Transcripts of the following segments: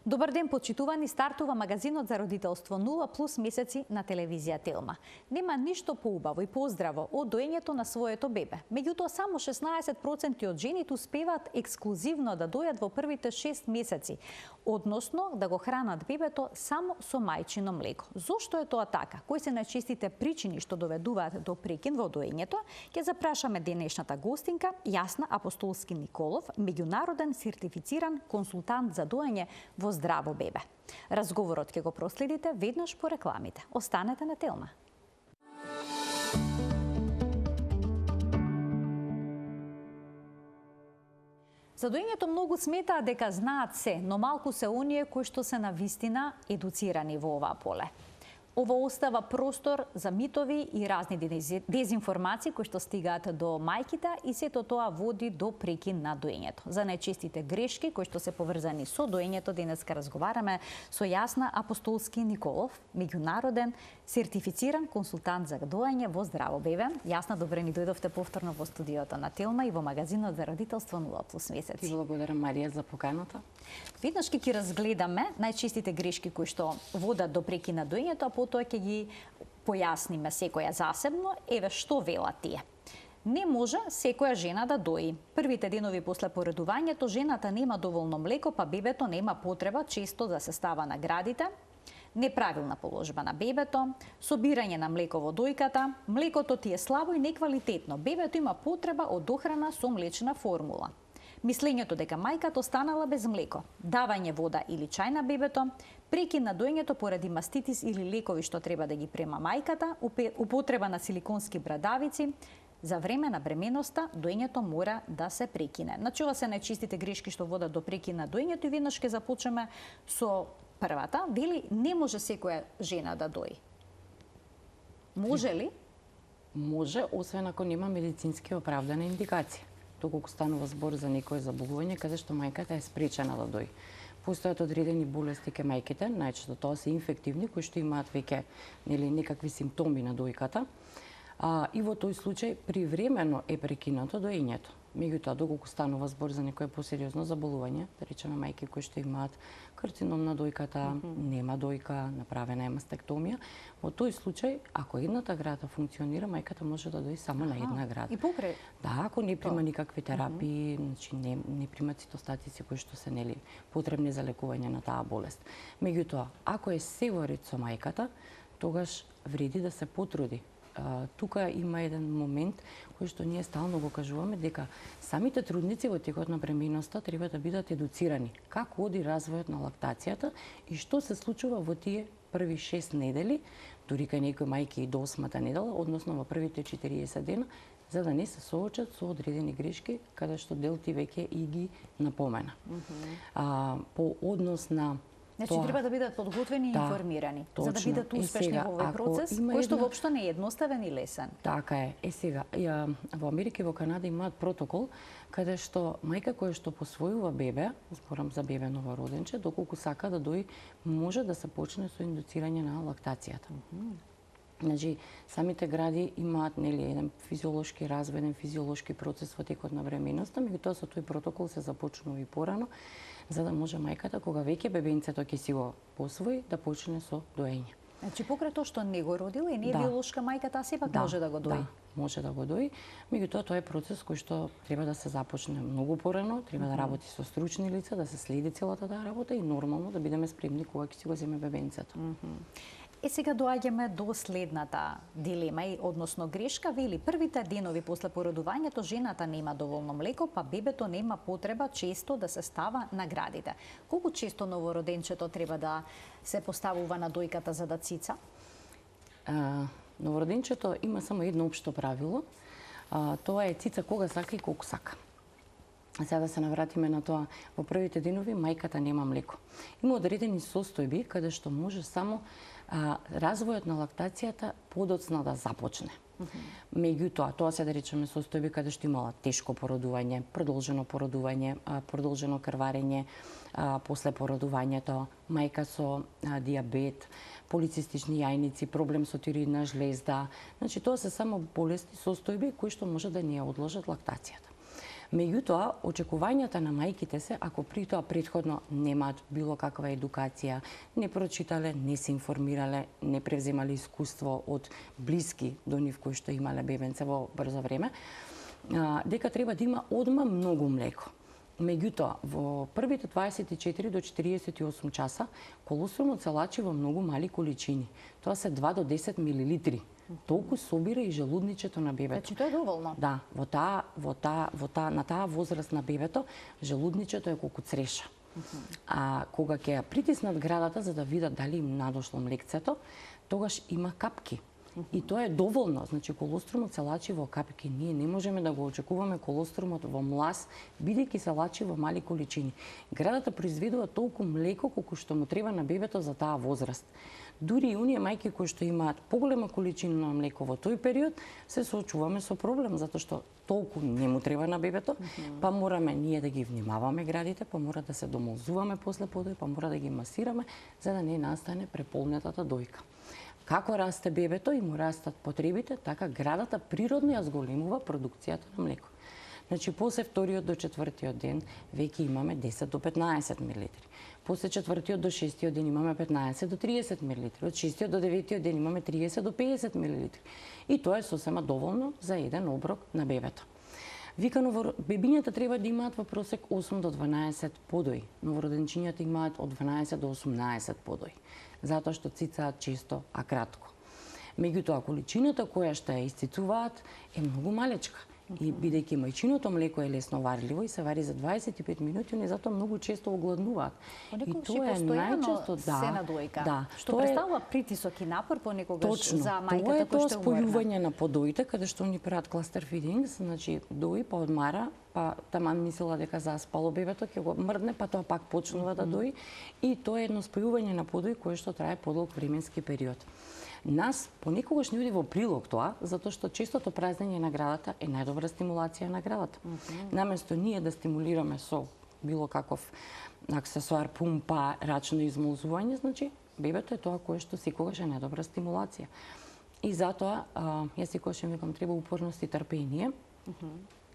Добар ден, почитувани, стартува магазинот за родителство 0+ месеци на телевизија Телма. Нема ништо поубаво и поздраво од доењето на своето бебе. Меѓутоа, само 16% од жените успеваат ексклузивно да дојат во првите 6 месеци, односно да го хранат бебето само со мајчино млеко. Зошто е тоа така? Кои се најчестите причини што доведуваат до прекин во доењето? Ќе запрашаме денешната гостинка Јасна Апостолски Николов, меѓународен сертифициран консултант за доење во здраво бебе. Разговорот ќе го проследите веднаш по рекламите. Останете на Телма. За доењето многу сметаат дека знаат се, но малку се оние кои што се навистина едуцирани во оваа поле. Ова остава простор за митови и разни дезинформации кои што стигаат до мајките и сето тоа води до прекин на доењето. За најчестите грешки кои што се поврзани со доењето денеска разговараме со Јасна Апостолски Николов, меѓународен сертифициран консултант за доење во здраво бебе. Јасна, добре ни дојдовте повторно во студиото на Телма и во магазинот за родителство 0+ месеци. Ти благодарам, Марија, за поканата. Веднаш ќе разгледаме најчестите грешки кои што водат до прекин на доењето, а потоа ќе ги појасниме секоја засебно. Еве што велат тие. Не може секоја жена да дои. Првите денови после поредувањето жената нема доволно млеко, па бебето нема потреба често да се става на градите. Неправилна положба на бебето, собирање на млеко во дојката, млекото ти е слабо и неквалитетно, бебето има потреба од дохрана со млечна формула. Мислењето дека мајката останала без млеко, давање вода или чај на бебето, прекин на доењето поради маститис или лекови што треба да ги према мајката, употреба на силиконски брадавици, за време на бременоста доењето мора да се прекине. Значи, ова се најчистите грешки што водат до прекин на доењето и веднаш ќе започнеме со првата. Вели, не може секоја жена да дои. Може ли? Може, освен ако нема медицински оправдана индикација. Доколку станува збор за некое заболување каде што мајката е спречена да дои. Постојат одредени болести кај мајките, најчесто тоа се инфективни, кои што имаат веќе некакви симптоми на дојката. И во тој случај привремено е прекинато доењето. Меѓутоа, доколку станува збор за некое посериозно заболување, да речеме мајки кои што имаат карцином на дојката, нема дојка, направена е мастектомија, во тој случај, ако едната града функционира, мајката може да дои само на една града. И покрај? Да, ако не прима никакви терапии, значи не прима цитостатици кои што се потребни за лекување на таа болест. Меѓутоа, ако е севорит со мајката, тогаш вреди да се потруди. Тука има еден момент кој што ние стално го кажуваме, дека самите трудници во текот на бременоста треба да бидат едуцирани како оди развојот на лактацијата и што се случува во тие први 6 недели, дури кај некои мајки и до 8-та недела, односно во првите 40 дена, за да не се соочат со одредени грешки, каде што Делти веќе и ги напомена. По однос на Значи, треба да бидат подготвени и информирани, за да бидат успешни во овој процес, кој што воопшто не е едноставен и лесен. Така е. Сега, во Америка и во Канада имаат протокол, каде што мајка која што посвојува бебе, зборам за бебе новороденче, доколку сака да дои, може да се почне со индуцирање на лактацијата. Значи, самите гради имаат еден физиолошки развој, еден физиолошки процес во текот на бременоста, меѓутоа со тој протокол се започнува и порано, за да може мајката, кога веќе бебенцето ќе си го посвои, да почне со доење. Значи, покрај тоа што не го родила и не е биолошка мајка, таа сепак може да го дои. Да, може да го дои. Меѓутоа, тоа е процес кој што треба да се започне многу порано, треба да работи со стручни лица, да се следи целата таа работа и нормално да бидеме спремни кога ќе си го земе бебенцето. Сега доаѓаме до следната дилема, односно грешка. Вели, првите денови после породувањето жената нема доволно млеко, па бебето нема потреба често да се става на градите. Колку често новороденчето треба да се поставува на дојката за да цица? Новороденчето има само едно општо правило. Тоа е цица кога сака и колку сака. Сега да се навратиме на тоа, во првите денови мајката нема млеко. Има одредени состојби каде што може само развојот на лактацијата подоцна да започне. Меѓутоа, тоа се да речеме состојби каде што имала тешко породување, продолжено крварење после породувањето, мајка со диабет, полицистични јајници, проблем со тироидна жлезда. Значи, тоа се само болести, состојби кои што може да ни ја одложат лактацијата. Меѓутоа, очекувањата на мајките се, ако при тоа претходно немаат било каква едукација, не прочитале, не се информирале, не превземале искуство од блиски до нив кои што имале бебенце во брзо време, дека треба да има одма многу млеко. Меѓутоа, во првите 24 до 48 часа, колостромот се лачи во многу мали количини. Тоа се 2 до 10 милилитри. Толку собира и желудничето на бебето. Значи тоа е доволно. Да, на таа возраст на бебето, желудничето е колку цреша. А кога ќе ја притиснат градата за да видат дали им надошло млекцето, тогаш има капки. И тоа е доволно. Значи, колостромот се лачи во капки. Ние не можеме да го очекуваме колостромот во млас, бидејќи се лачи во мали количини. Градата произведува толку млеко колку што му треба на бебето за таа возраст. Дури и оние мајки кои што имаат поголема количина на млеко во тој период, се соочуваме со проблем, затоа што толку не му треба на бебето, па мораме ние да ги внимаваме градите, па мора да се домолзуваме после подој, па мора да ги масираме, за да не настане преполнетата дојка. Како расте бебето и му растат потребите, така градата природно ја зголемува продукцијата на млеко. Значи, после вториот до четвртиот ден веќе имаме 10 до 15 милилитри. После четвртиот до шестиот ден имаме 15 до 30 милилитри. Од шестиот до деветиот ден имаме 30 до 50 милилитри. И тоа е сосема доволно за еден оброк на бебето. Викано, бебињата треба да имаат во просек 8 до 12 подои, новороденчињата имаат од 12 до 18 подои, затоа што цицаат често, а кратко. Меѓутоа, количината која што ја исцицуваат е многу малечка. И бидејќи мајчиното млеко е лесно варливо и се вари за 25 минути, они затоа многу често огладнуваат. И тоа е најчесто се на дојка. Да, што представува притисок и напор понекогаш за мајката која тоа е тоа што спојување на подоите, каде што они прават кластер фидинг, значи дои па одмара, па таман мислела дека заспало бебето, ќе го мрдне, па тоа пак почнува да дои, и тоа е едно спојување на подои кое што трае подолг временски период. Нас понекогаш не оди во прилог тоа, затоа што честото празнење на градата е најдобра стимулација на градата. Наместо ние да стимулираме со било каков аксесуар, пумпа, рачно измолзување, значи бебето е тоа кое што секогаш е најдобра стимулација. И затоа јас секогаш им викам треба упорност и трпение.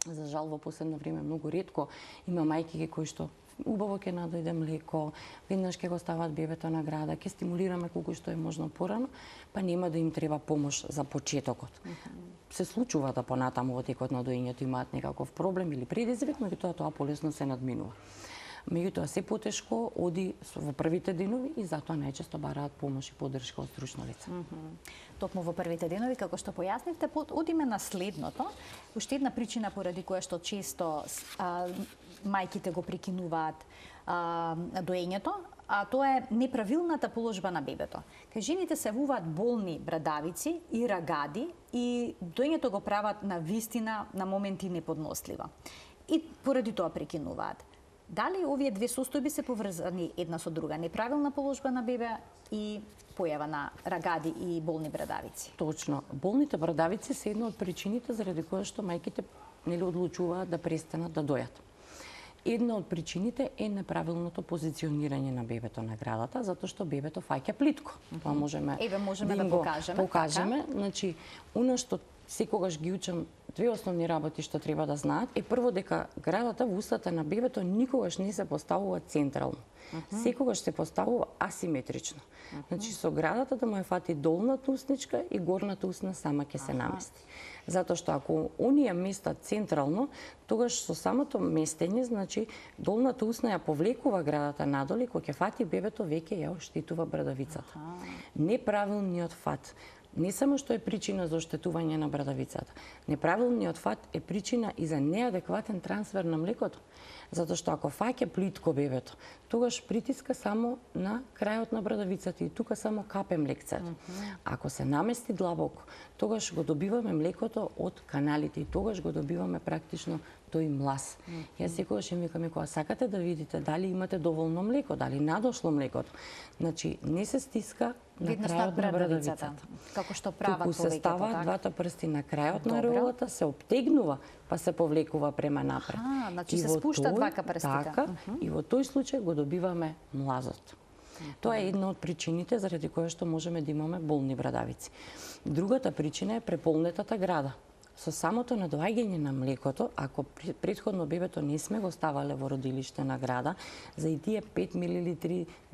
За жал во последно време многу ретко има мајки кои што убаво ќе надојде млеко, веднаш ќе го стават бебето на града, ќе стимулираме колку што е можно порано, па нема да им треба помош за почетокот. Се случува да понатаму во текот на доењето имаат некаков проблем или предизвик, меѓутоа тоа полесно се надминува. Меѓутоа се потешко оди во првите денови и затоа најчесто бараат помош и поддршка од стручно лице. Токму во првите денови, како што појаснивте, одиме на следното. Уште една причина поради која што често мајките го прекинуваат доењето, а тоа е неправилната положба на бебето. Кај жените се јавуваат болни брадавици и рагади и доењето го прават на вистина на моменти неподносливо. И поради тоа прекинуваат. Дали овие две состојби се поврзани една со друга? Неправилна положба на бебе и појава на рагади и болни брадавици? Точно. Болните брадавици се една од причините заради која што мајките нели одлучуваат да престанат да дојат. Една од причините е неправилното позиционирање на бебето на градата, затоа што бебето фаќа плитко. Тоа можеме да покажеме. Значи, она што секогаш ги учам, две основни работи што треба да знаат е прво дека градата во устата на бебето никогаш не се поставува централно. Секогаш се поставува асиметрично. Значи со градата да му е фати долната усничка и горната усна сама ќе се намести. Затоа што ако оние местат централно, тогаш со самото местење, значи долната усна ја повлекува градата надоле, кога ќе фати бебето веќе ја оштетува брадавицата. Неправилниот фат не само што е причина за оштетување на брадавицата, неправилниот фат е причина и за неадекватен трансфер на млекото. Затоа што ако фаќа плитко бебето, тогаш притиска само на крајот на брадавицата и тука само капе млекцето. Ако се намести длабоко, тогаш го добиваме млекото од каналите и тогаш го добиваме практично тој млас. Јас секогаш им викам, кога сакате да видите дали имате доволно млеко, дали надошло млекото, значи не се стиска на крајот на брадавицата. Како што прават повеќето, се ставаат двата прсти на крајот на ареолата, се обтегнува, па се повлекува према напред. Значи се спуштат двака прстите. Така, и во тој случај го добиваме млазот. Тоа е една од причините заради која што можеме да имаме болни брадавици. Другата причина е преполнетата града. со самото надоаѓање на млекото, ако претходно бебето не сме го ставале во родилиште на града, за и тие 5 мл,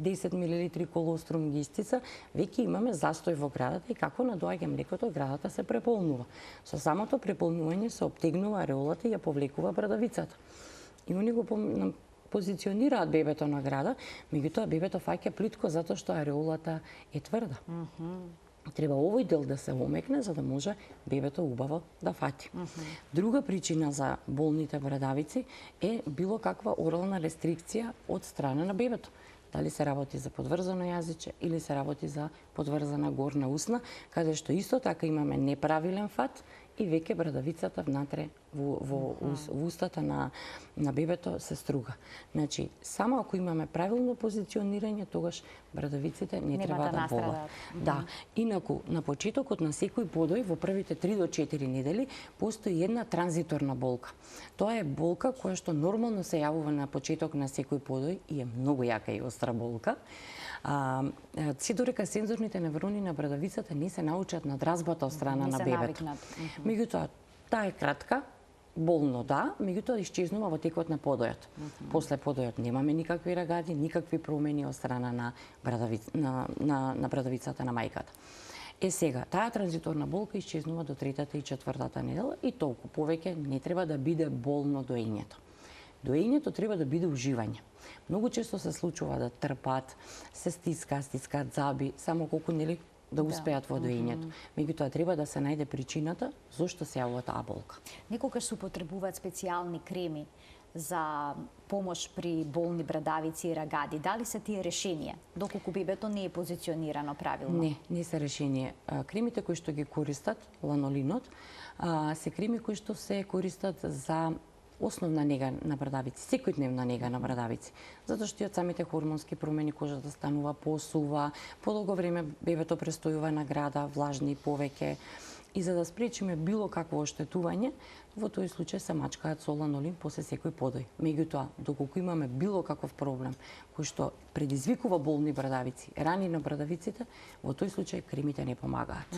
10 мл колострум ги истица, веќе имаме застој во градата и како надоаѓа млекото, градата се преполнува. Со самото преполнување се обтегнува ареолата и ја повлекува брадавицата. И они го позиционираат бебето на града, меѓутоа бебето фаќа плитко затоа што ареолата е тврда. Треба овој дел да се омекне за да може бебето убаво да фати. Друга причина за болните брадавици е било каква орална рестрикција од страна на бебето. Дали се работи за подврзано јазиче или се работи за подврзана горна усна, каде што исто така имаме неправилен фат и веќе брадавицата внатре во устата на бебето се струга. Значи, само ако имаме правилно позиционирање, тогаш брадавиците не треба да болат. Да, инаку на почетокот на секој подој во првите 3 до 4 недели постои една транзиторна болка. Тоа е болка која што нормално се јавува на почеток на секој подој и е многу јака и остра болка. Се додека сензорните неврони на брадавицата не се научат на дразбата од страна на бебето. Меѓутоа, таа е кратка, болно да, меѓутоа исчезнува во текот на подојот. После подојот немаме никакви рагади, никакви промени од страна на брадавицата на мајката. Сега, таа транзиторна болка исчезнува до 3-та и 4-та недела и толку повеќе не треба да биде болно доењето. Доењето треба да биде уживање. Многу често се случува да трпат, се стискаат заби, само колку нели да успеат во доењето. Меѓутоа треба да се најде причината зошто се јавува таа болка. Некогаш се употребуваат специјални креми за помош при болни брадавици и рагади. Дали се тие решение, доколку бебето не е позиционирано правилно? Не се решение. Кремите кои што ги користат, ланолинот, се креми кои што се користат за основна нега на брадавици, секојдневна нега на брадавици. Затоа што и од самите хормонски промени кожата станува посува, подолго време бебето престојува на града, влажни повеќе. И за да спречиме било какво оштетување, во тој случај се мачкаат со ланолин после секој подој. Меѓутоа, доколку имаме било каков проблем кој што предизвикува болни брадавици, рани на брадавиците, во тој случај кремите не помагаат.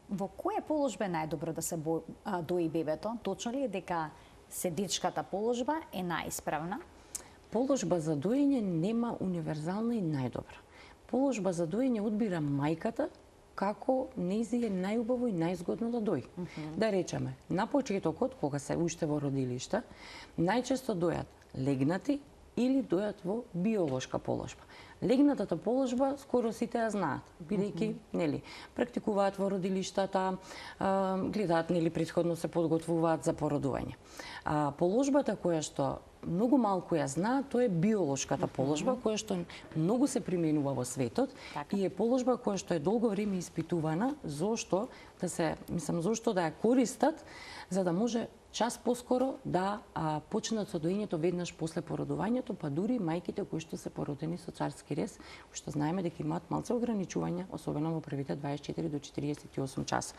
Во која положба е најдобро да се дои бебето? Точно ли е дека седичката положба е најисправна? Положба за доење нема универзална и најдобра. Положба за доење одбира мајката како нејзи е најубаво и најзгодно да дои. Да речеме, на почетокот, кога се уште во родилиште, најчесто дојат легнати или дојат во биолошка положба. Легнатата положба скоро сите ја знаат, бидејќи нели практикуваат во родилиштата, гледаат нели претходно се подготвуваат за породување. Положбата која што многу малку ја знаат, тоа е биолошката положба која што многу се применува во светот и е положба која што е долго време испитувана зошто зошто да ја користат за да може час поскоро да почнат со доењето веднаш после породувањето, па дури мајките кои што се породени со царски рез, кои што знаеме дека имаат малце ограничувања, особено во првите 24 до 48 часа.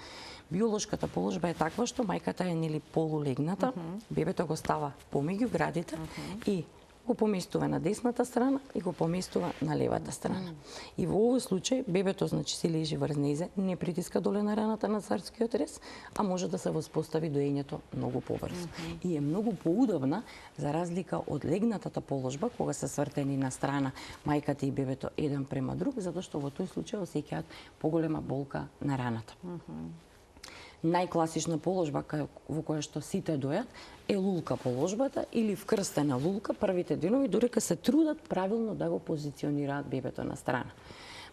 Биолошката положба е таква што мајката е нели полулегната, бебето го става помеѓу градите и го поместува на десната страна и го поместува на левата страна. И во овој случај бебето значи се лежи врз нејзе, не притиска доле на раната на царскиот рез, а може да се воспостави доењето многу побрзо. И е многу поудобна за разлика од легнатата положба кога се свртени на страна мајката и бебето еден према друг, затоа што во тој случај осеќаат поголема болка на раната. Најкласична положба во која што сите дојат е лулка положбата или вкрстена лулка првите денови додека се трудат правилно да го позиционираат бебето на страна.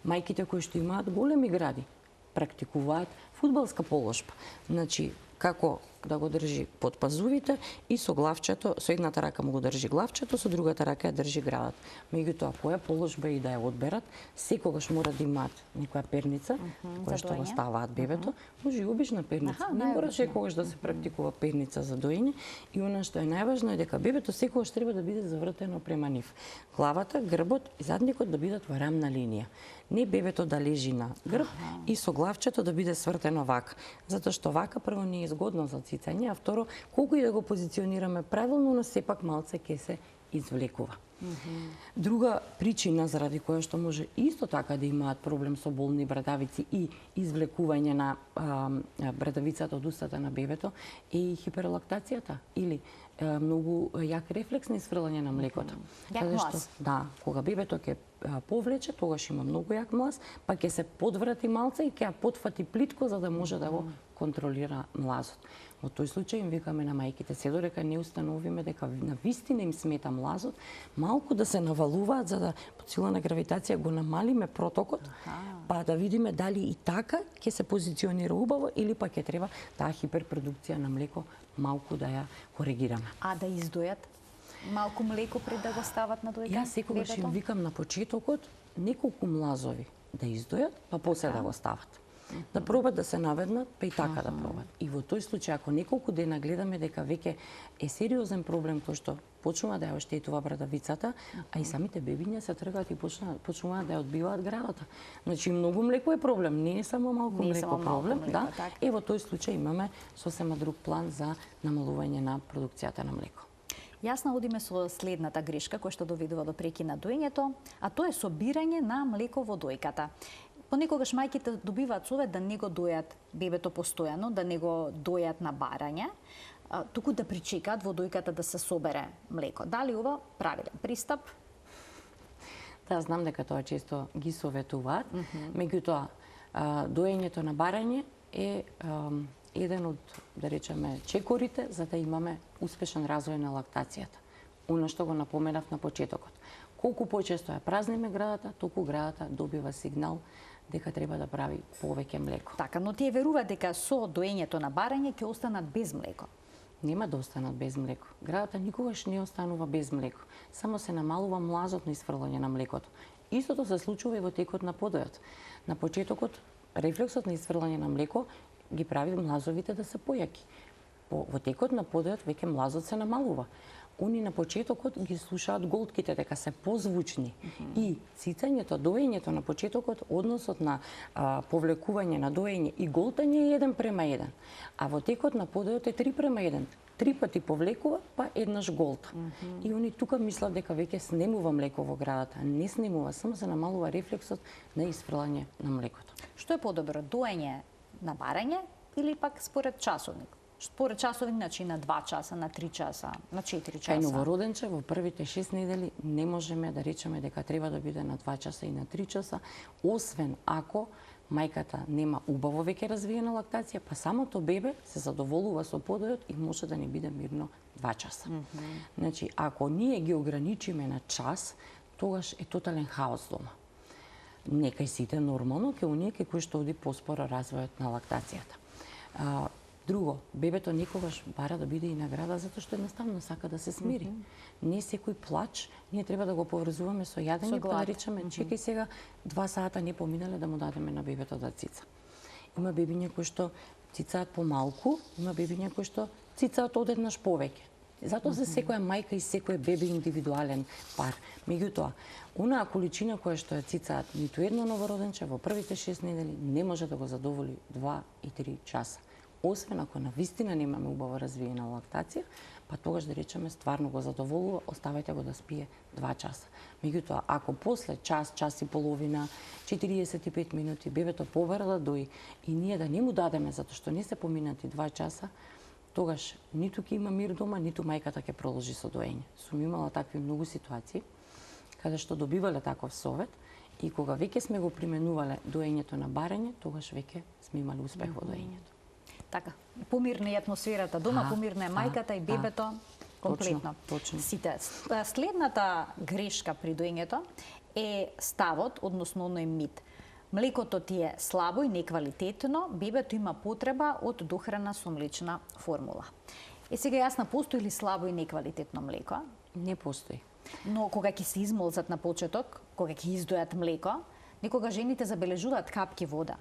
Мајките кои што имаат големи гради практикуваат фудбалска положба. Значи, како да го држи под пазувите и со главчето, со едната рака му го држи главчето, со другата рака ја држи градат. Меѓутоа, која положба и да ја одберат, секогаш мора да имаат некоја перница, која што го ставаат бебето, може и обична перница. Не мора секогаш да се практикува перница за доење и она што е најважно е дека бебето секогаш треба да биде завртено према нив. Главата, грбот и задникот да бидат во рамна линија. Не бебето да лежи на грб и со главчето да биде свртено вака, затоа што вака прво не е згодно за цицање, а второ, колку и да го позиционираме правилно, но сепак малце ќе се извлекува. Друга причина заради која што може исто така да имаат проблем со болни брадавици и извлекување на брадавицата од устата на бебето е и хиперлактацијата или многу јак рефлекс на исфрлање на млекото. Јак млаз. Да, кога бебето ќе повлече, тогаш има многу јак млаз, па ќе се подврати малце и ќе ја потфати плитко за да може да го контролира млазот. Во тој случај им викаме на мајките, се додека не установиме дека на вистина им смета млазот, малку да се навалуваат за да под сила на гравитација го намалиме протокот, па да видиме дали и така ќе се позиционира убаво или па ќе треба таа хиперпродукција на млеко малку да ја коригираме. А да издојат малку млеко пред да го стават на дојка? Јас секогаш им викам на почетокот неколку млазови да издојат, па после да го стават. Да пробат да се наведнат, па и така да пробат. И во тој случај, ако неколку дена гледаме дека веќе е сериозен проблем кој што почнува да ја оштетува брадавицата, а и самите бебиња се тргаат и почнуваат да ја одбиваат градата. Значи многу млеко е проблем, не е само малку млеко проблем, да. И во тој случај имаме сосема друг план за намалување на продукцијата на млеко. Јас наодиме со следната грешка која што доведува до прекин на доењето, а тоа е собирање на млеко во дојката. Понекогаш мајките добиваат совет да не го дојат бебето постојано, да не го дојат на барање, туку да причекаат во дојката да се собере млеко. Дали ова правилен пристап? Да, знам дека тоа често ги советуваат, меѓутоа доењето на барање е еден од, да речеме, чекорите за да имаме успешен развој на лактацијата. Оно што го напоменав на почетокот. Колку почесто ја празниме градата, толку градата добива сигнал дека треба да прави повеќе млеко. Така, но тие веруваат дека со доењето на барање ќе останат без млеко. Нема да останат без млеко. Градата никогаш не останува без млеко. Само се намалува млазот на исфрлање на млекото. Истото се случува и во текот на подојот. На почетокот, рефлексот на исфрлање на млеко ги прави млазовите да се појаки. Во текот на подојот веќе млазот се намалува. Они на почетокот ги слушаат голтките дека се позвучни и цицањето, доењето на почетокот, односот на повлекување на доење и голтање е 1:1, а во текот на подојот е 3:1. 3 пати повлекува, па еднаш голта. И они тука мислат дека веќе снемува млеко во градата. Не снемува, само се намалува рефлексот на исфрлање на млекото. Што е подобро, доење на барање или пак според часовник? Според часовник, значи на 2 часа, на 3 часа, на 4 часа. Кај новороденче во првите 6 недели не можеме да речеме дека треба да биде на 2 часа и на 3 часа, освен ако мајката нема убаво веќе развиена лактација, па самото бебе се задоволува со подојот и може да не биде мирно 2 часа. Значи, ако ние ги ограничиме на час, тогаш е тотален хаос дома. Нека и сите нормално, ке оние кои што оди поспоро развојот на лактацијата. Друго, бебето никогаш бара да биде и награда затоа што едноставно сака да се смири. Не секој плач ние треба да го поврзуваме со јадење, па да речеме чекај сега 2 сата не поминале да му дадеме на бебето да цица. Има бебиња кои што цицаат помалку, има бебиња кои што цицаат одеднаш повеќе. Затоа за секоја мајка и секој бебе индивидуален пар. Меѓутоа, онаа количина која што ја цицаат ниту едно новороденче во првите 6 недели не може да го задоволи 2 и 3 часа. Освен ако на вистина немаме убаво развиена лактација, па тогаш да речеме стварно го задоволува, оставајте го да спие 2 часа. Меѓутоа, ако после час, час и половина, 45 минути бебето побара да дои и ние да не му дадеме затоа што не се поминати 2 часа, тогаш ниту ќе има мир дома, ниту мајката ќе продолжи со доење. Сум имала такви многу ситуации каде што добивале таков совет и кога веќе сме го применувале доењето на барање, тогаш веќе сме имали успех во доењето. Така, помирна е атмосферата дома, помирна е мајката и бебето, комплетно. Точно. Сите. Следната грешка при доењето е ставот, односно оној мит. Млекото ти е слабо и неквалитетно, бебето има потреба од дохрана со млечна формула. Сега јасна, постои ли слабо и неквалитетно млеко? Не постои. Но кога ќе се измолзат на почеток, кога ќе издојат млеко, некога жените забележуваат капки вода.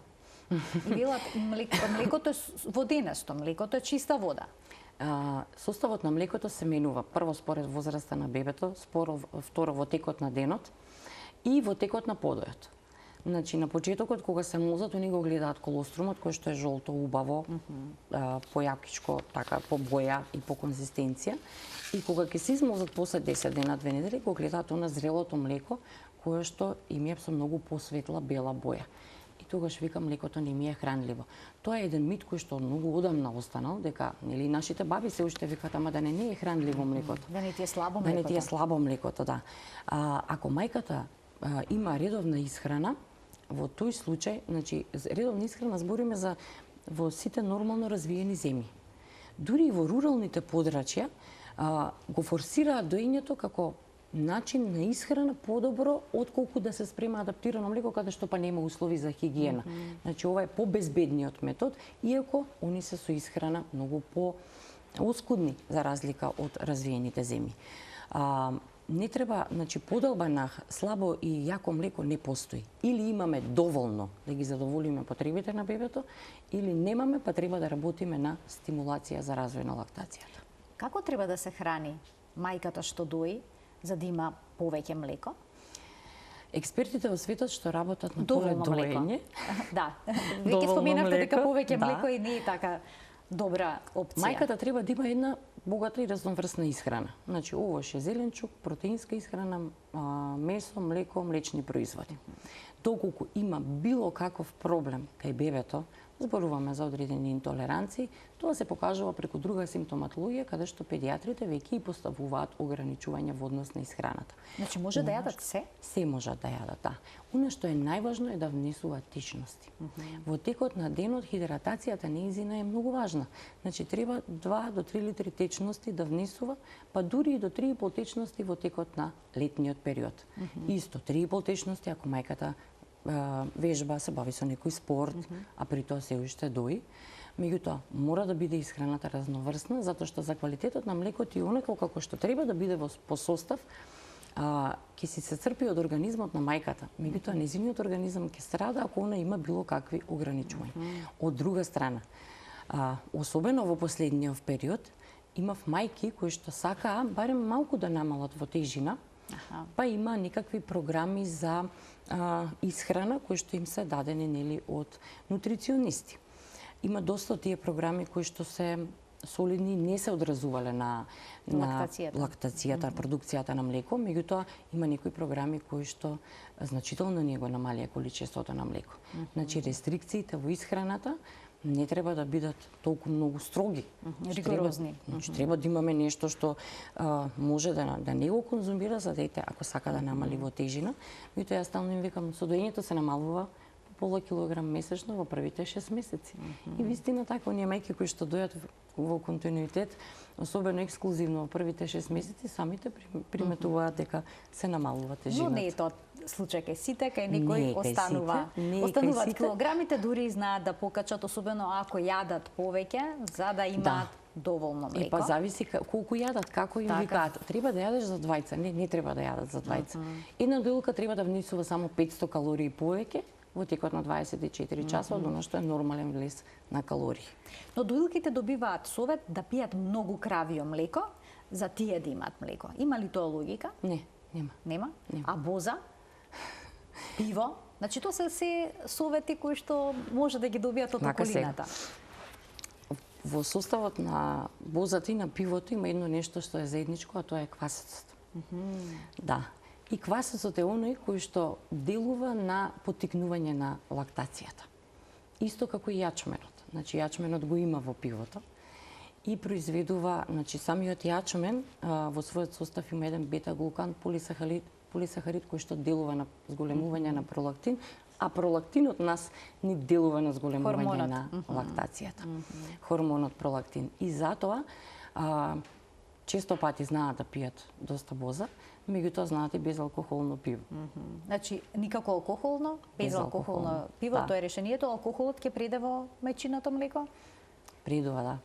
И велат млекото е воденесто, млекото е чиста вода. Составот на млекото се менува прво според возраста на бебето, второ во текот на денот и во текот на подојот. Значи на почетокот кога се мозат, они го гледаат колострумот кој што е жолто убаво, појакичко, така по боја и по конзистенција. И кога ќе се измозат после 10 дена, 2 недели, го гледаат она зрелото млеко кое што им е со многу посветла бела боја. И тогаш викам млекото не ми е хранливо. Тоа е еден мит кој што многу одамна останал, дека нели нашите баби се уште викаат ама да не е хранливо млекото. Да не ти е слабо млекото. Да не ти е млекото. слабо млекото, да. Ако мајката има редовна исхрана, во тој случај, значи редовна исхрана збориме за во сите нормално развиени земји. Дури и во руралните подрачја го форсираат доењето како начин на исхрана подобро отколку да се спрема адаптирано млеко каде што па нема услови за хигиена. Значи ова е побезбедниот метод, иако они се со исхрана многу по-оскудни за разлика од развиените земји. Не треба, значи поделба на слабо и јако млеко не постои. Или имаме доволно да ги задоволиме потребите на бебето, или немаме, па треба да работиме на стимулација за развој на лактацијата. Како треба да се храни мајката што дои за да има повеќе млеко? Експертите во светот што работат на поле доење, да, веќе споменавте дека повеќе да, млеко и не е така добра опција. Мајката треба да има една богата и разноврсна исхрана. Значи овош е зеленчук, протеинска исхрана, месо, млеко, млечни производи. Доколку има било каков проблем кај бебето, зборуваме за одредени интолеранции, тоа се покажува преку друга симптоматологија каде што педиатрите веќе и поставуваат ограничување во однос на исхраната. Значи може да јадат се? Се можат да јадат, да. Она што е најважно е да внесуваат течности. Во текот на денот хидратацијата неизина е многу важна. Значи треба 2 до 3 литри течности да внесува, па дури и до 3,5 течности во текот на летниот период. Исто 3,5 течности ако мајката вежба, се бави со некој спорт, а при тоа се уште дои. Меѓутоа, мора да биде исхраната разноврсна, затоа што за квалитетот на млекото и онака како што треба да биде по состав, ќе си се црпи од организмот на мајката. Меѓутоа, незиниот организам ќе страда ако она има било какви ограничувања. Од друга страна, особено во последниот период, имав мајки кои што сакаа барем малку да намалат во тежина, па има некакви програми за исхрана кои што им се дадени нели од нутриционисти. Има доста тие програми кои што се солидни, не се одразувале на лактацијата, продукцијата на млеко, меѓутоа има некои програми кои што значително не го намалија количеството на млеко. Значи рестрикциите во исхраната не треба да бидат толку многу строги, ригорозни. Значи треба да имаме нешто што може да не го конзумира за дете ако сака да намали во тежина. Меѓутоа јас стално им викам со доењето се намалува пола килограм месечно во првите 6 месеци. И вистина така, оние мајки кои што дојат во континуитет, особено ексклузивно во првите 6 месеци, самите приметуваат дека се намалува тежината. Но не е тоа случај кај сите, кај некој остануваат килограмите, дури и знаат да покачат, особено ако јадат повеќе, за да имаат доволно млеко. Па зависи колку јадат, како им викаат. Треба да јадеш за двајца, не треба да јадат за двајца. Една доилка треба да внесува само 500 калории повеќе во текот на 24 часа од оно што е нормален влез на калории. Но доилките добиваат совет да пијат многу кравио млеко за тие да имаат млеко. Има ли тоа логика? Не, нема. Нема? А боза? Пиво? Значи тоа се совети кои што може да ги добијат од околината. Во составот на бозата и на пивото има едно нешто што е заедничко, а тоа е квасецот. Да. И квасецот е оној кој што делува на поттикнување на лактацијата. Исто како и јачменот. Значи јачменот го има во пивото и произведува, значи самиот јачмен во својот состав има еден бета-глукан полисахарид кој што делува на зголемување на пролактин, а пролактинот нас ни делува на зголемување на лактацијата. Хормонот пролактин. И затоа често пати знаат да пијат доста боза, меѓутоа знаат и безалкохолно пиво. Значи, никако алкохолно, безалкохолно пиво, тоа е решението. Алкохолот ќе преде во мајчиното млеко? Предува, да.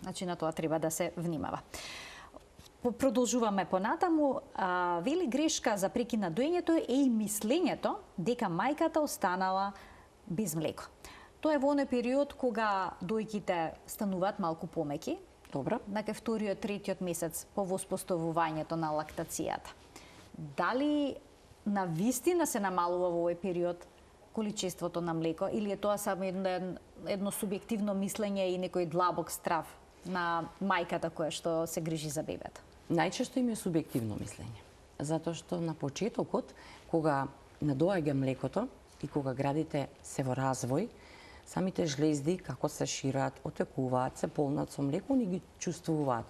Значи, на тоа треба да се внимава. Продолжуваме понатаму. Вели грешка за прекин на доењето е и мислењето дека мајката останала без млеко. Тоа е во оној период кога дојките стануваат малку помеки, Добро. На вториот, третиот месец по воспоставувањето на лактацијата. Дали на вистина се намалува во овој период количеството на млеко или е тоа само едно субјективно мислење и некој длабок страв на мајката која што се грижи за бебето? Најчесто им е субјективно мислење, затоа што на почетокот, кога надоаѓа млекото и кога градите се во развој, самите жлезди како се шират, отекуваат, се полнат со млеко, они ги чувствуваат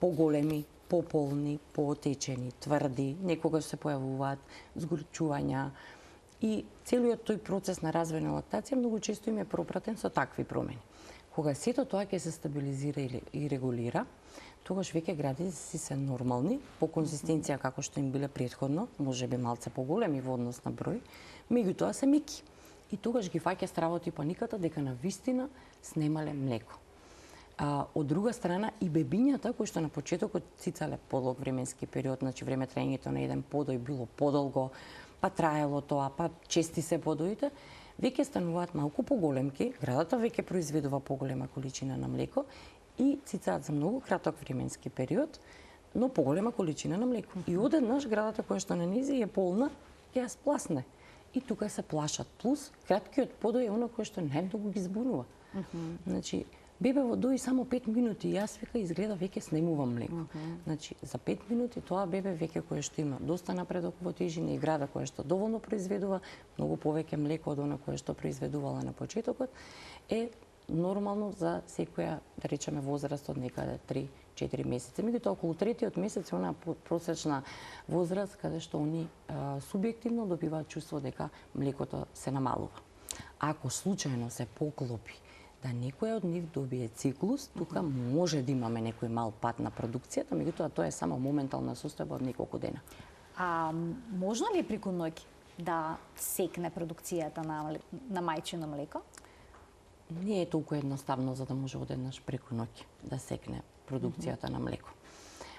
поголеми, пополни, поотечени, тврди, некогаш се појавуваат згорчувања и целиот тој процес на развој на лактација многу често им е пропратен со такви промени. Кога сето тоа ќе се стабилизира и регулира, тогаш веќе градици се нормални, по конзистенција како што им биле претходно, можеби малце поголеми во однос на број, меѓутоа се меки. И тогаш ги фаќа стравот и паниката дека на вистина снемале млеко. Од друга страна и бебињата кои што на почетокот цицале подолг временски период, значи време траењето на еден подој било подолго, па траело тоа, па чести се подоите, веќе стануваат малку поголемки, градата веќе произведува поголема количина на млеко и цицаат за многу краток временски период, но поголема количина на млеко. И одеднаш градата која што на низи е полна, ќе ја спласне. И тука се плашат. Плюс, краткиот подој е оно кое што најмногу ги збунува. Значи, бебе во дои само 5 минути и јас века изгледа веќе снемувам млеко. Значи, за 5 минути тоа бебе веќе кое што има доста напредок во тежина и града кое што доволно произведува, многу повеќе млеко од она кое што произведувала на почетокот, е нормално за секоја, да речеме, возраст од некаде 3-4 месеци. Меѓутоа, околу третиот месец е онаа просечна возраст каде што они субјективно добиваат чувство дека млекото се намалува. Ако случајно се поклопи да некоја од нив добие циклус, тука може да имаме некој мал пат на продукцијата, меѓутоа тоа е само моментална состојба од неколку дена. А можно ли преку ноќ да секне продукцијата на мајчино млеко? Не е толку едноставно за да може одеднаш преку ноќ да секне продукцијата на млеко.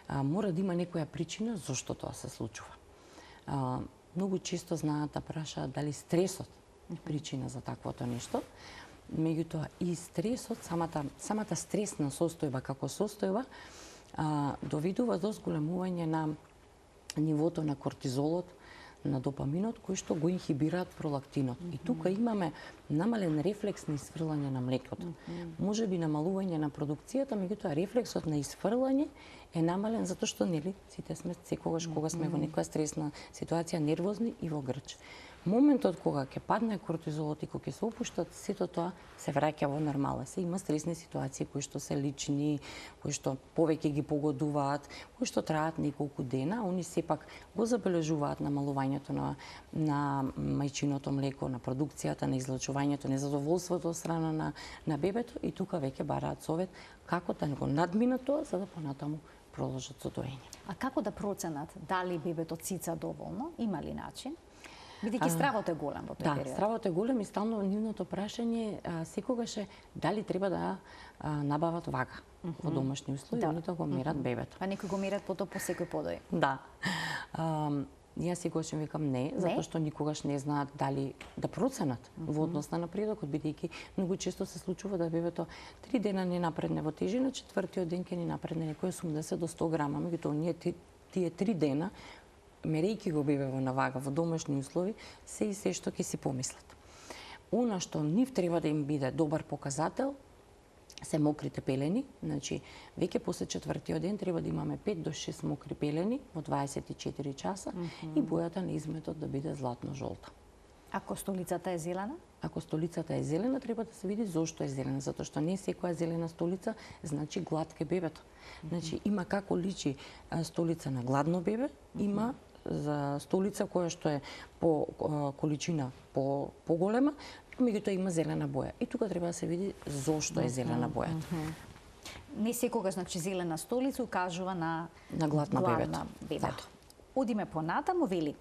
Мора да има некоја причина зошто тоа се случува. Многу често знаат да прашаат дали стресот е причина за таквото нешто. Меѓутоа и стресот, самата стресна состојба како состојба доведува до зголемување на нивото на кортизолот, на допаминот, кои што го инхибираат пролактинот. И тука имаме намален рефлекс на исфрлање на млекото. Може би намалување на продукцијата, меѓутоа рефлексот на исфрлање е намален затоа што нели сите сме секогаш кога сме во некоја стресна ситуација нервозни и во грч. Моментот кога ќе падне кортизолот и кога ќе се опуштат, сето тоа се враќа во нормала. Се има стресни ситуации кои што се лични, кои што повеќе ги погодуваат, кои што траат неколку дена, они сепак го забележуваат намалувањето на мајчиното млеко, на продукцијата, на излучувањето, незадоволството од страна на бебето и тука веќе бараат совет како да го надминат тоа за да понатаму продолжат со доење. А како да проценат дали бебето цица доволно? Има ли начин? Бидејќи стравот е голем во тој период. Да, стравот е голем и стално нивното прашање секогаш е дали треба да набават вага во домашни услови, они да го мерат бебето. Па некои го мерат потоа по секој подој. Да. Јас секогаш им викам не, затоа што никогаш не знаат дали да проценат во однос на напредокот, бидејќи многу често се случува да бебето 3 дена не напредне во тежина, четвртиот ден ќе ни напредне некој 80 до 100 грама, меѓутоа ние тие 3 дена мерејќи го бебево на вага во домашни услови, се и се што ќе си помислат. Она што нив треба да им биде добар показател се мокрите пелени, значи веќе после четвртиот ден треба да имаме 5 до 6 мокри пелени во 24 часа и бојата на изметот да биде златно-жолта. Ако столицата е зелена? Ако столицата е зелена, треба да се види зошто е зелена, затоа што не секоја зелена столица значи гладке бебето. Значи има како личи столица на гладно бебе, има за столица која што е по количина поголема, меѓутоа има зелена боја. И тука треба да се види зошто е зелена бојата. Не секогаш значи зелена столица укажува на гладна бебето. Да. Одиме понатаму, вели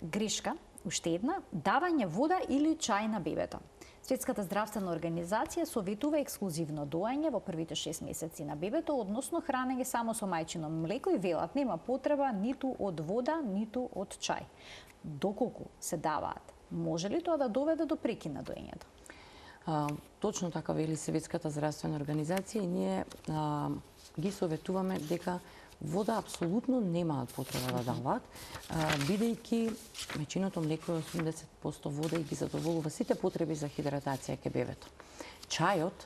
грешка, уште една, давање вода или чај на бебето. Светската здравствена организација советува ексклузивно доање во првите 6 месеци на бебето, односно хранење само со мајчино млеко и велат нема потреба ниту од вода, ниту од чај. Доколку се даваат, може ли тоа да доведе до прекин на доењето? Точно така вели Светската здравствена организација и ние ги советуваме дека Вода апсолутно немаат потреба да даваат, бидејќи мајчиното млеко е 80% вода и ги задоволува сите потреби за хидратација кај бебето. Чајот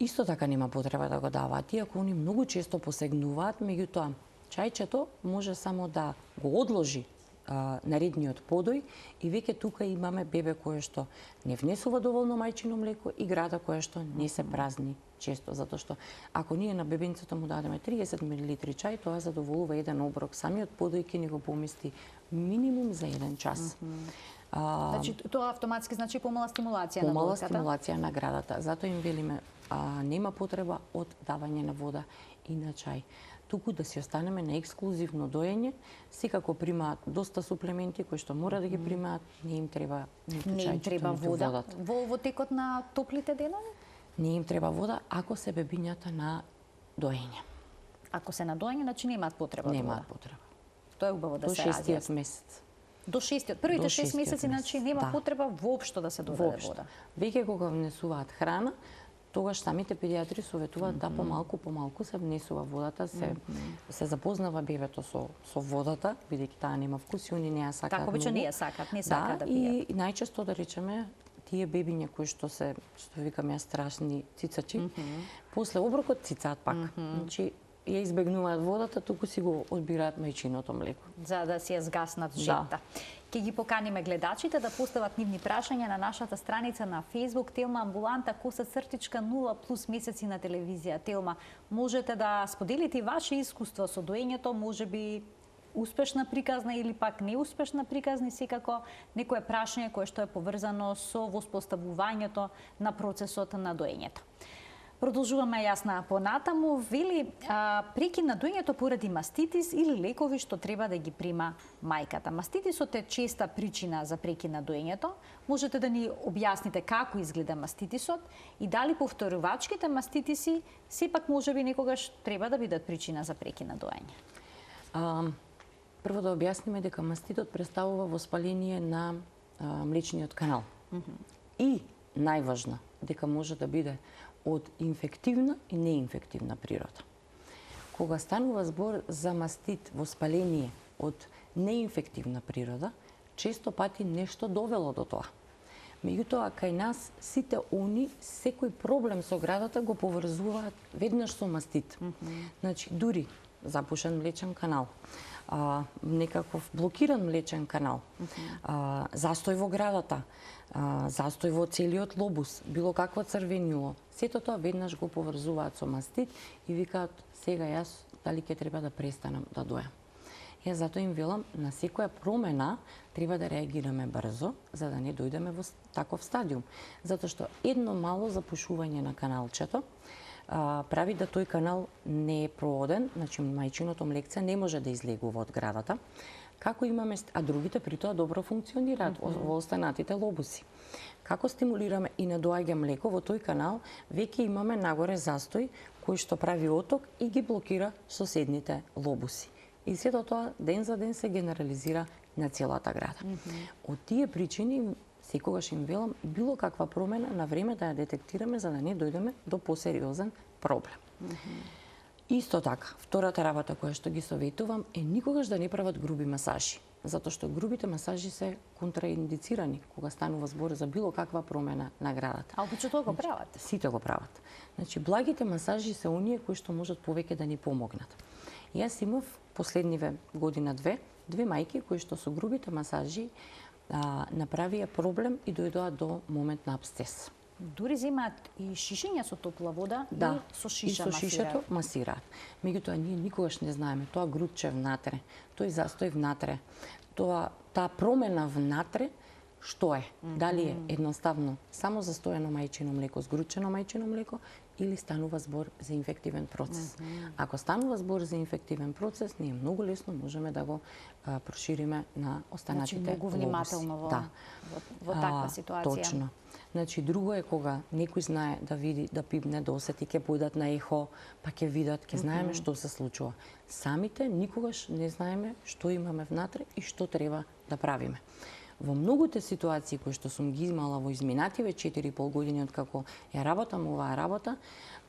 исто така нема потреба да го даваат, иако они многу често посегнуваат, меѓутоа чајчето може само да го одложи наредниот подој и веќе тука имаме бебе кое што не внесува доволно мајчино млеко и града кое што не се празни често, затоа што ако ние на бебенцето му дадеме 30 мл чај, тоа задоволува еден оброк. Самиот подој ќе ни го помести минимум за 1 час. Значи тоа автоматски значи помала стимулација на водата. Помала стимулација на градата. Затоа им велиме нема потреба од давање на вода и на чај. Туку да си останеме на ексклузивно доење, секако примаат доста суплементи кои што мора да ги примаат, не им треба ниту чај, не им треба вода. Во текот на топлите денови? Не им треба вода ако се бебињата на доење. Ако се на доење, значи немаат потреба од вода. Немаат потреба. Тоа е убаво да До се 6-тиот месец. До 6-тиот, првите 6 месеци, значи нема потреба воопшто да се додаде вода. Веќе кога внесуваат храна, тогаш самите педиатри советуваат да помалку се внесува водата, се запознава бебето со водата, бидејќи таа нема вкус и они не ја сакаат. Така обично не ја сакаат, не сакаат да пијат. И најчесто да речеме тие бебиња кои што викаме страшни цицачи, после оброкот цицаат пак. Значи ја избегнуваат водата, туку си го одбираат мајчиното млеко. За да си ја згаснат жета. Ќе ги поканиме гледачите да постават нивни прашања на нашата страница на Facebook Телма Амбуланта _0 плюс месеци на телевизија Телма. Можете да споделите ваше искуство со доењето, можеби успешна приказна или пак неуспешна приказна, секако некое прашање кое што е поврзано со воспоставувањето на процесот на доењето. Продолжуваме јасна понатаму, вели прекин на доењето поради маститис или лекови што треба да ги прима мајката. Маститисот е честа причина за прекин на доењето. Можете да ни објасните како изгледа маститисот и дали повторувачките маститиси сепак можеби некогаш треба да бидат причина за прекин на доење? Прво да објасниме дека маститот представува воспаление на млечниот канал. И најважно дека може да биде од инфективна и неинфективна природа. Кога станува збор за мастит, воспаление од неинфективна природа, често пати нешто довело до тоа. Меѓутоа, кај нас сите они, секој проблем со градата го поврзуваат веднаш со мастит. Значи, дури запушен млечен канал, некаков блокиран млечен канал, застој во градата, застој во целиот лобус, било какво црвенило, сето тоа веднаш го поврзуваат со мастит и викаат сега јас дали ќе треба да престанам да дојам. Јас затоа им велам на секоја промена треба да реагираме брзо за да не дојдеме во таков стадиум, затоа што едно мало запушување на каналчето прави да тој канал не е проводен, значи мајчиното млекце не може да излегува од градата, како имаме, а другите при тоа добро функционираат во останатите лобуси. Како стимулираме и не доаѓа млеко во тој канал, веќе имаме нагоре застој кој што прави оток и ги блокира соседните лобуси. И сето тоа ден за ден се генерализира на целата града. Од тие причини секогаш им велам било каква промена на време да ја детектираме за да не дојдеме до посериозен проблем. Исто така, втората работа која што ги советувам е никогаш да не прават груби масажи, затоа што грубите масажи се контраиндицирани кога станува збор за било каква промена на градата. А опичето го прават? Сите го прават. Значи, благите масажи се оние кои што можат повеќе да ни помогнат. Јас имав последниве година-две мајки кои што со грубите масажи направија проблем и дојдоа до момент на абсцес. Дури земаат и шишења со топла вода и со шиша и со шишето масираат. Меѓутоа ние никогаш не знаеме тоа грудче внатре, тој застој внатре, таа промена внатре што е? Дали е едноставно само застоено мајчино млеко, сгручено мајчино млеко или станува збор за инфективен процес. Ако станува збор за инфективен процес, ние многу лесно можеме да го прошириме на останатите лобуси. Многу внимателно во таква ситуација. Точно. Значи, друго е кога некој знае да види, да пипне, да осети, ќе појдат на ехо, па ќе видат, ќе знаеме што се случува. Самите никогаш не знаеме што имаме внатре и што треба да правиме. Во многуте ситуации кои што сум ги имала во изминативе 4,5 години откако ја работам оваа работа,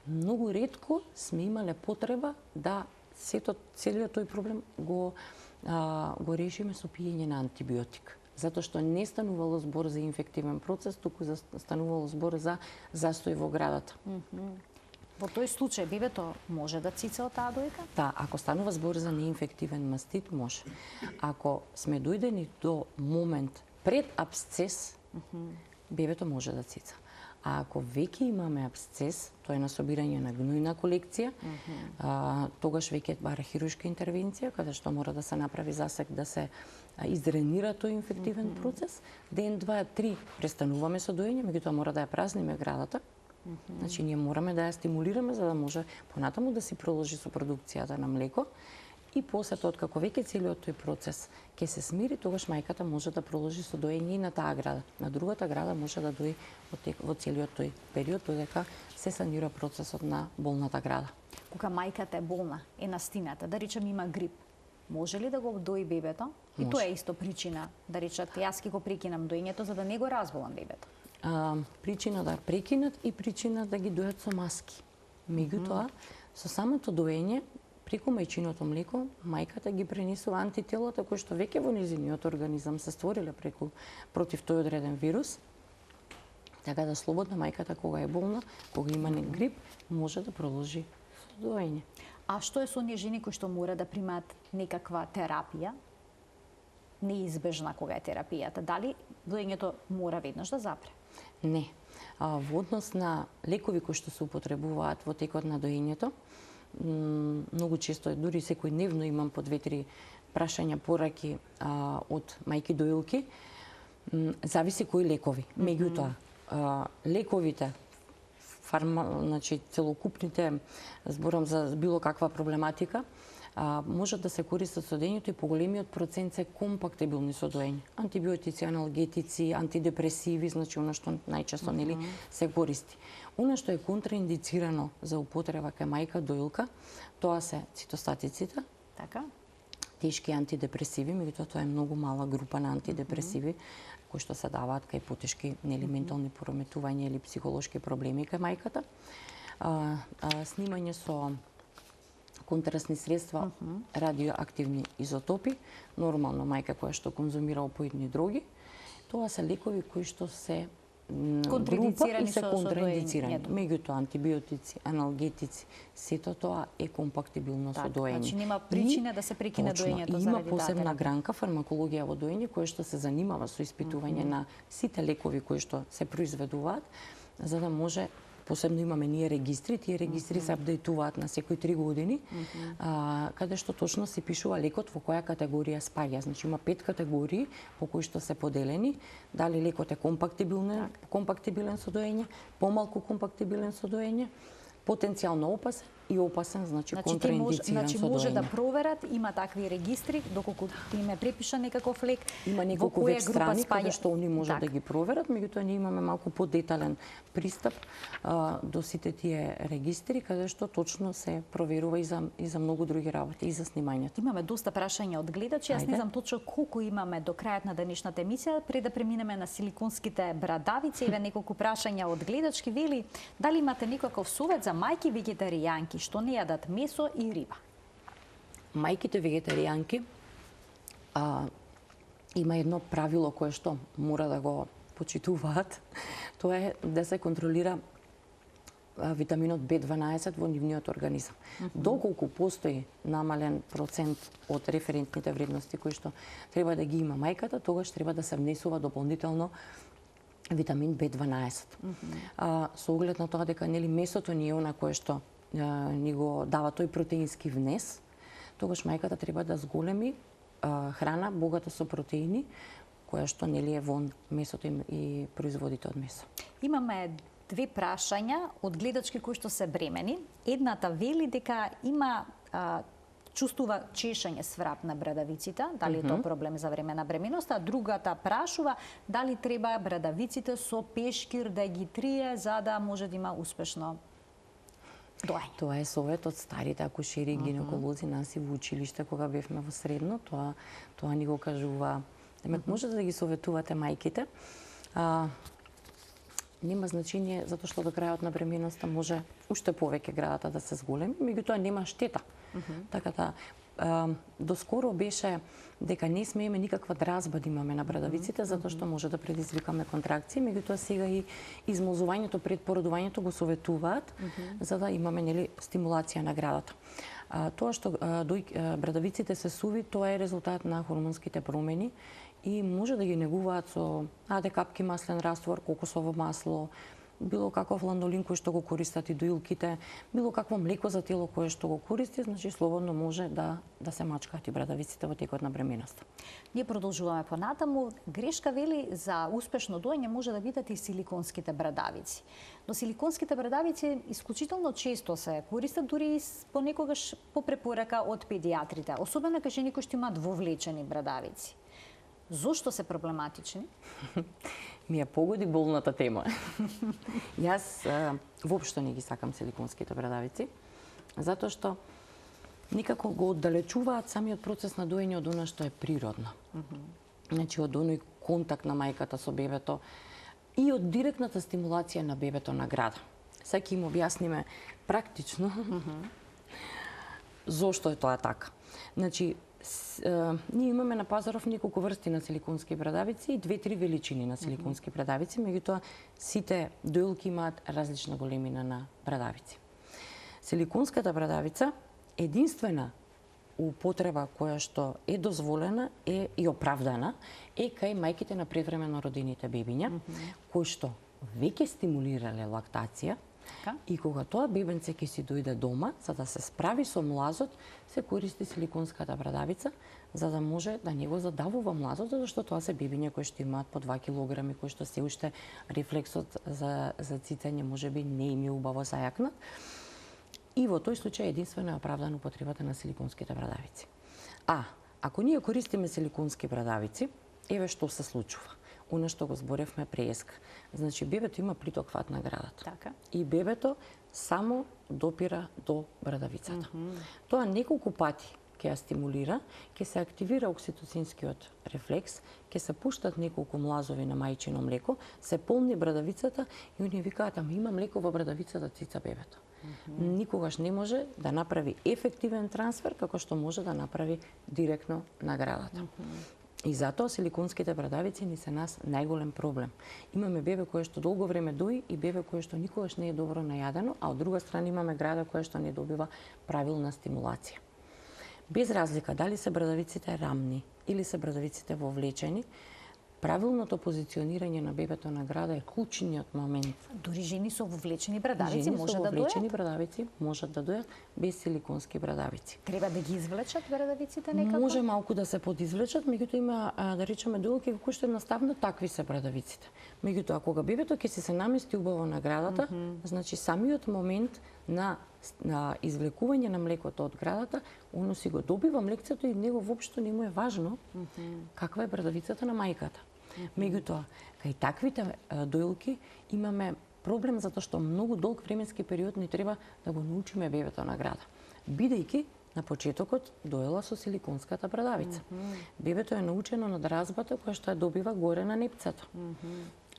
многу ретко сме имале потреба да целиот тој проблем го решиме со пиење на антибиотик. Затоа што не станувало збор за инфективен процес, туку станувало збор за застој во градата. Во тој случај бебето може да цица од таа дојка? Да, ако станува збор за неинфективен мастит, може. Ако сме дојдени до момент пред абсцес, бебето може да цица. А ако веќе имаме абсцес, тоа е на собирање на гнојна колекција, тогаш веќе бара хируршка интервенција, каде што мора да се направи засек да се издренира тој инфективен процес. Ден, два, три престануваме со доење, меѓутоа мора да ја празниме градата. Значи, ние мораме да ја стимулираме за да може понатаму да си продолжи со продукцијата на млеко. И после тоа, како веќе целиот тој процес ќе се смири, тогаш мајката може да продолжи со доење и на таа града. На другата града може да дои во целиот тој период, додека се санира процесот на болната града. Кога мајката е болна, е настината, да речем има грип, може ли да го дои бебето? И Може. тоа е исто причина, да речат, јас ќе го прекинам доењето за да не го разболам бебето. Причина да прекинат и причина да ги дојат со маски. Меѓутоа, со самото доење, преку мајчиното млеко, мајката ги пренесува антителата кои што веќе во незиниот организам се створиле против тој одреден вирус. Така да слободна мајката кога е болна, кога има грип, може да продолжи со доење. А што е со оние жени кои што мора да примаат некаква терапија? Неизбежна кога е терапијата. Дали доењето мора веднаш да запре? Не. Во однос на лекови кои што се употребуваат во текот на доењето, многу често, дури секојдневно имам по 2-3 прашања, пораки од мајки доилки, зависи кои лекови. Меѓутоа, лековите, значи целокупните, зборам за било каква проблематика, можат да се користат со доењето и поголемиот процент се компактибилни со доење. Антибиотици, аналгетици, антидепресиви, значи она што најчесто нели се користи. Она што е контраиндицирано за употреба кај мајка доилка, тоа се цитостатиците, Така? тешки антидепресиви, меѓутоа тоа е многу мала група на антидепресиви кои што се даваат кај потешки нели ментални пореметувања или психолошки проблеми кај мајката. Снимање со контрасни средства, радиоактивни изотопи, нормално мајка која што конзумира опоидни дроги, тоа се лекови кои што се Контраиндицирани се со контраиндицирани. доењето. Меѓутоа антибиотици, аналгетици, сето тоа е компактибилно со доење. Значи нема причина да се прекине Точно, доењето има заради таа посебна терапија. гранка фармакологија во доење која што се занимава со испитување на сите лекови кои што се произведуваат, за да може посебно имаме ние регистри, тие регистри се апдейтуваат на секои 3 години, каде што точно се пишува лекот во која категорија спаѓа. Значи има 5 категории по кои што се поделени, дали лекот е компактибилен со доење, помалку компактибилен со доење, потенцијално опасен и опасен, значи контраиндициран со доење. Може да проверат, има такви регистри, доколку им е препишан некаков лек, има неколку веб страни каде што они можат да ги проверат, меѓутоа ние имаме малку подетален пристап до сите тие регистри каде што точно се проверува и за многу други работи, и за снимањето. Имаме доста прашања од гледачи, јас не знам точно колку имаме до крајот на денешната емисија, пред да преминеме на силиконските брадавици, еве неколку прашања од гледачки, вели дали имате некаков совет за мајки вегетаријанки што не јадат месо и риба? Мајките вегетаријанки има едно правило кое што мора да го почитуваат. Тоа е да се контролира витаминот B12 во нивниот организам. Доколку постои намален процент од референтните вредности кои што треба да ги има мајката, тогаш треба да се внесува дополнително витамин B12. Со оглед на тоа дека нели месото не е она кое што ни го дава тој протеински внес, тогаш мајката треба да зголеми храна богата со протеини, која што нели е вон месото и производите од месо. Имаме 2 прашања од гледачки кои што се бремени. Едната вели дека има чувствува чешање сврап на брадавиците, дали е тоа проблем за време на бременоста, а другата прашува дали треба брадавиците со пешкир да ги трие за да може да има успешно доење. Тоа е совет од старите акушери и гинеколози нас и во училиште кога бевме во средно, тоа ни го кажува. Демек може да ги советувате мајките. нема значење затоа што до крајот на бременоста може уште повеќе градата да се зголеми, меѓутоа нема штета. Така да доскоро беше дека не смееме никаква дразба да имаме на брадавиците затоа што може да предизвикаме контракции, меѓутоа сега и измозувањето пред породувањето го советуваат за да имаме нели стимулација на градата. Тоа што брадавиците се суви, тоа е резултат на хормонските промени и може да ги негуваат со капки маслен раствор, кокосово масло, било каков ланолин кој што го користат и доилките, било какво млеко за тело кое што го користи, значи слободно може да се мачкаат и брадавиците во текот на бременоста. Ние продолжуваме понатаму. Грешка вели за успешно доење може да бидат и силиконските брадавици. Но силиконските брадавици исклучително често се користат, дури и понекогаш по препорака од педиатрите, особено кај жени кои што имаат вовлечени брадавици. Зошто се проблематични? Ми ја погоди болната тема. Јас воопшто не ги сакам силиконските брадавици, затоа што никако го оддалечуваат самиот процес на доење од она што е природно. Значи од оној контакт на мајката со бебето и од директната стимулација на бебето на града. Сега ќе им објасниме практично зошто е тоа така. Значи, ние имаме на пазаров неколку врсти на силиконски брадавици и 2-3 величини на силиконски брадавици, меѓутоа сите доилки имаат различна големина на брадавици. Силиконската брадавица единствена употреба која што е дозволена и оправдана е кај мајките на предвремено родените бебиња, кои што веќе стимулирале лактација. И кога тоа бебенце ќе си дојде дома, за да се справи со млазот, се користи силиконската брадавица, за да може да не го задавува млазот, зашто тоа се бебиња кои што имаат по 2 килограми, кои што се уште рефлексот за цицење можеби не им е убаво зајакнат. И во тој случај единствено е оправдана употребата на силиконските брадавици. Ако ние користиме силиконски брадавици, еве што се случува. Оно што го зборевме преска. Значи, бебето има плиток фат на градата. Така. И бебето само допира до брадавицата. Тоа неколку пати ќе ја стимулира, ќе се активира окситоцинскиот рефлекс, ќе се пуштат неколку млазови на мајчино млеко, се полни брадавицата и оние викаат, ама има млеко во брадавицата, цица бебето. Никогаш не може да направи ефективен трансфер како што може да направи директно на градата. И затоа силиконските брадавици ни се нас најголем проблем. Имаме бебе кое што долго време дои и бебе кое што никогаш не е добро најадено, а од друга страна имаме града кое што не добива правилна стимулација. Без разлика дали се брадавиците рамни или се брадавиците вовлечени, правилното позиционирање на бебето на града е клучниот момент. Дури жени со вовлечени брадавици може да дојат? Вовлечени брадавици можат да дојат без силиконски брадавици. Треба да ги извлечат брадавиците некако? Може малку да се подизвлечат, меѓутоа има да речеме доилки кои што едноставно такви се брадавиците. Меѓутоа кога бебето ќе се намести убаво на градата, значи самиот момент на извлекување на млекото од градата, оно си го добива млекцето и него воопшто не му е важно каква е брадавицата на мајката. Меѓутоа, кај таквите доилки имаме проблем затоа што многу долг временски период ни треба да го научиме бебето на града. Бидејќи на почетокот доела со силиконската брадавица. Бебето е научено на дразбата која што ја добива горе на непцето.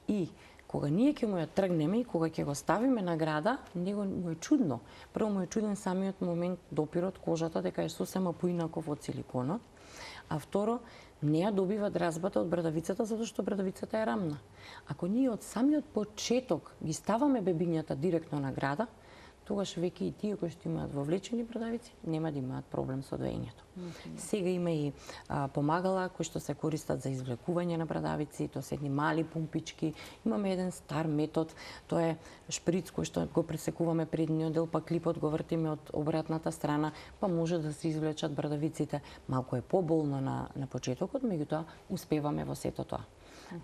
И кога ние ќе му ја тргнеме и кога ќе го ставиме на града, него му е чудно. Прво му е чуден самиот момент допирот кожата дека е сосема поинаков од силиконот, а второ не ја добива дразбата од брадавицата затоа што брадавицата е рамна. Ако ние од самиот почеток ги ставаме бебињата директно на града, тогаш веќе и тие кои што имаат вовлечени брадавици нема да имаат проблем со доењето. Сега има и помагала кои што се користат за извлекување на брадавици, тоа се едни мали пумпички. Имаме еден стар метод, тоа е шприц кој што го пресекуваме предниот дел, па клипот го вртиме од обратната страна, па може да се извлечат брадавиците. Малку е поболно на почетокот, меѓутоа успеваме во сето тоа.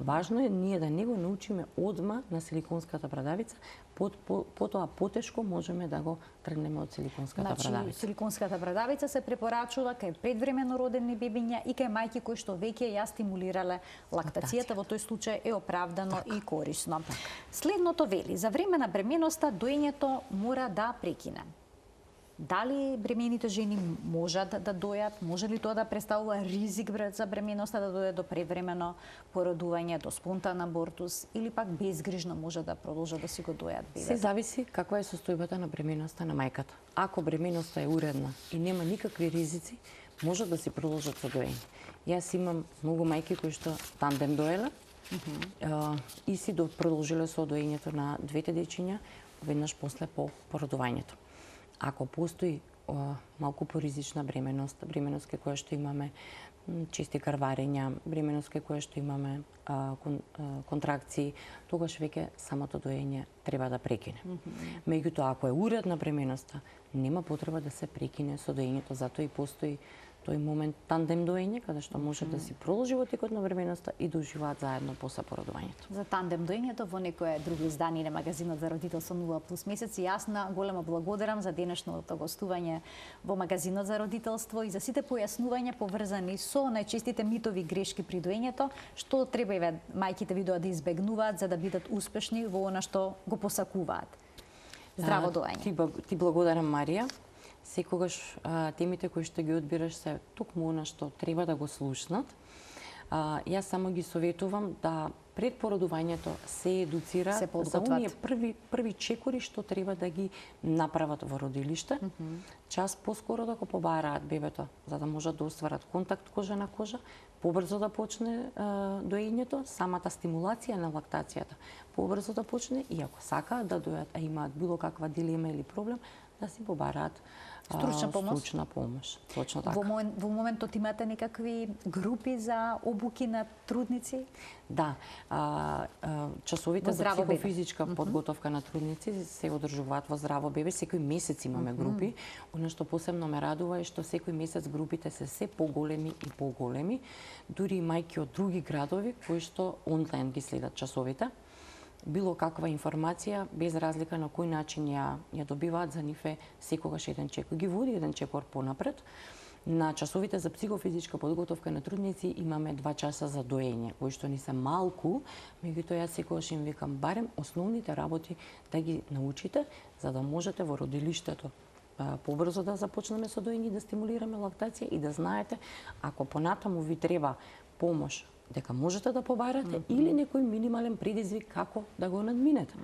Важно е ние да не го научиме одма на силиконската брадавица, потоа потешко можеме да го тргнеме од силиконската брадавица. Силиконската брадавица се препорачува кај предвремено родени бебиња и кај мајки кои што веќе ја стимулирале лактацијата, во тој случај е оправдано и корисно. Следното вели, за време на бременоста доењето мора да прекине. Дали бремените жени можат да дојат, може ли тоа да представува ризик за бременоста, да дојде до предвремено породување, до спонтан абортус, или пак безгрижно може да продолжат да си го дојат бебето? Се зависи каква е состојбата на бременоста на мајката. Ако бременоста е уредна и нема никакви ризици, може да си продолжат со доење. Јас имам многу мајки кои што тандем доеле и си продолжиле со доењето на двете дечиња веднаш после по породувањето. Ако постои малку поризична бременост, бременост кај која што имаме чести крварења, бременост кај која што имаме контракции, тогаш веќе самото доење треба да прекине. Меѓутоа, ако е уредна бременоста, нема потреба да се прекине со доењето, затоа и постои тој момент тандем доење, каде што може да си продолжи во текот на бременоста и да уживаат заедно после породувањето. За тандем доењето во некое друго издание на магазинот за родителство 0+ месеци, јас на големо благодарам за денешното гостување во магазинот за родителство и за сите појаснувања поврзани со најчестите митови грешки при доењето, што треба и мајките видоа да избегнуваат за да бидат успешни во она што го посакуваат. Здраво доење. Ти благодарам, Марија. Секогаш темите кои што ги одбираш се токму она што треба да го слушнат. Јас само ги советувам да пред породувањето се едуцираат за оние први чекори што треба да ги направат во родилиште. Час поскоро да го побараат бебето, за да можат да остварат контакт кожа на кожа, побрзо да почне доењето, самата стимулација на лактацијата побрзо да почне и ако сакаат да дојат, а имаат било каква дилема или проблем, да си побараат стручна помош. Точно така. Во моментот имате некакви групи за обуки на трудници? Да. Часовите за психофизичка подготовка на трудници се одржуваат во Здраво бебе. Секој месец имаме групи. Она што посебно ме радува е што секој месец групите се поголеми и поголеми. Дури и мајки од други градови кои што онлайн ги следат часовите. Било каква информација, без разлика на кој начин ја добиваат, за нив е секогаш еден чекор. Ги води еден чекор понапред. На часовите за психофизичка подготовка на трудници имаме 2 часа за доење, кои што ни се малку, меѓутоа јас секогаш им викам барем основните работи да ги научите, за да можете во родилиштето побрзо да започнеме со доење и да стимулираме лактација и да знаете, ако понатаму ви треба помош, дека можете да побарате или некој минимален предизвик како да го надминете.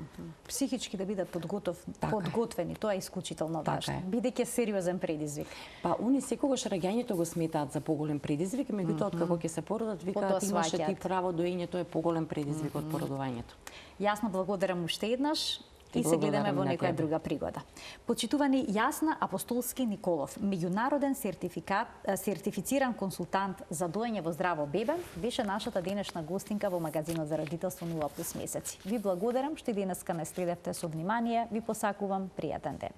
Психички да бидат подготвени, тоа е исклучително важно. Бидејќи сериозен предизвик. Па они секогаш раѓањето го сметаат за поголем предизвик, меѓутоа откако ќе се породат, викаат имаше ти право, доењето е поголем предизвик од породувањето. Јасно благодарам уште еднаш. И се гледаме во некоја друга пригода. Почитувани Јасна Апостолски Николов, меѓународен сертифициран консултант за доење во Здраво бебе, беше нашата денешна гостинка во магазинот за родителство 0+ месеци. Ви благодарам што и денеска не следевте со внимание. Ви посакувам пријатен ден.